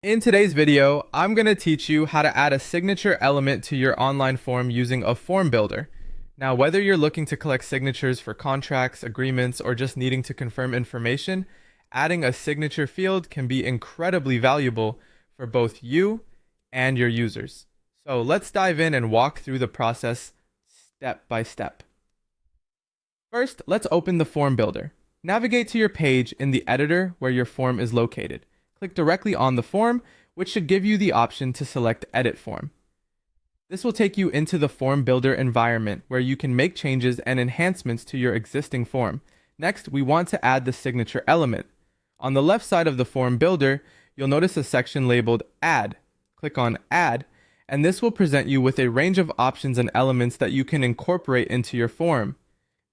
In today's video, I'm going to teach you how to add a signature element to your online form using a form builder. Now, whether you're looking to collect signatures for contracts, agreements, or just needing to confirm information, adding a signature field can be incredibly valuable for both you and your users. So let's dive in and walk through the process step by step. First, let's open the form builder. Navigate to your page in the editor where your form is located. Click directly on the form, which should give you the option to select Edit Form. This will take you into the form builder environment where you can make changes and enhancements to your existing form. Next, we want to add the signature element. On the left side of the form builder, you'll notice a section labeled Add. Click on Add, and this will present you with a range of options and elements that you can incorporate into your form.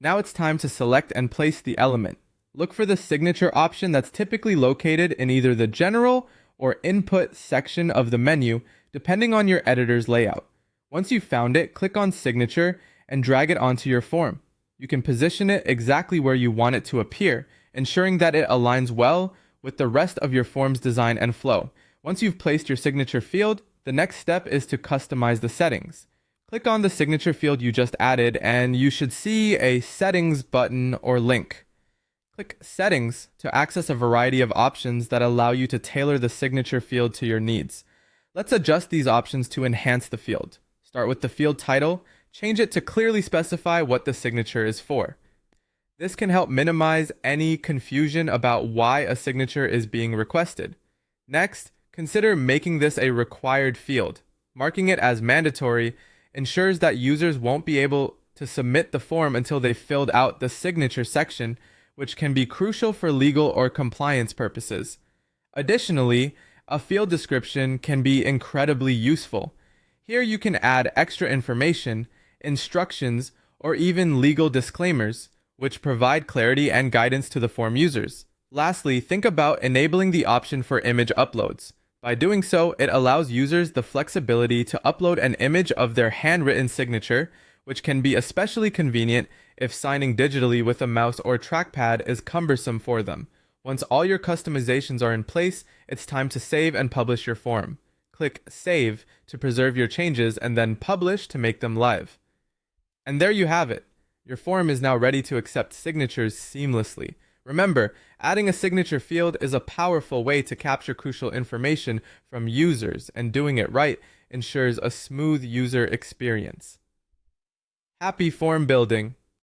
Now it's time to select and place the element. Look for the signature option that's typically located in either the General or Input section of the menu, depending on your editor's layout. Once you've found it, click on Signature and drag it onto your form. You can position it exactly where you want it to appear, ensuring that it aligns well with the rest of your form's design and flow. Once you've placed your signature field, the next step is to customize the settings. Click on the signature field you just added, and you should see a Settings button or link. Click Settings to access a variety of options that allow you to tailor the signature field to your needs. Let's adjust these options to enhance the field. Start with the field title, change it to clearly specify what the signature is for. This can help minimize any confusion about why a signature is being requested. Next, consider making this a required field. Marking it as mandatory ensures that users won't be able to submit the form until they've filled out the signature section, which can be crucial for legal or compliance purposes. Additionally, a field description can be incredibly useful. Here you can add extra information, instructions, or even legal disclaimers, which provide clarity and guidance to the form users. Lastly, think about enabling the option for image uploads. By doing so, it allows users the flexibility to upload an image of their handwritten signature, which can be especially convenient if signing digitally with a mouse or trackpad is cumbersome for them. Once all your customizations are in place, it's time to save and publish your form. Click Save to preserve your changes and then Publish to make them live. And there you have it. Your form is now ready to accept signatures seamlessly. Remember, adding a signature field is a powerful way to capture crucial information from users, and doing it right ensures a smooth user experience. Happy form building!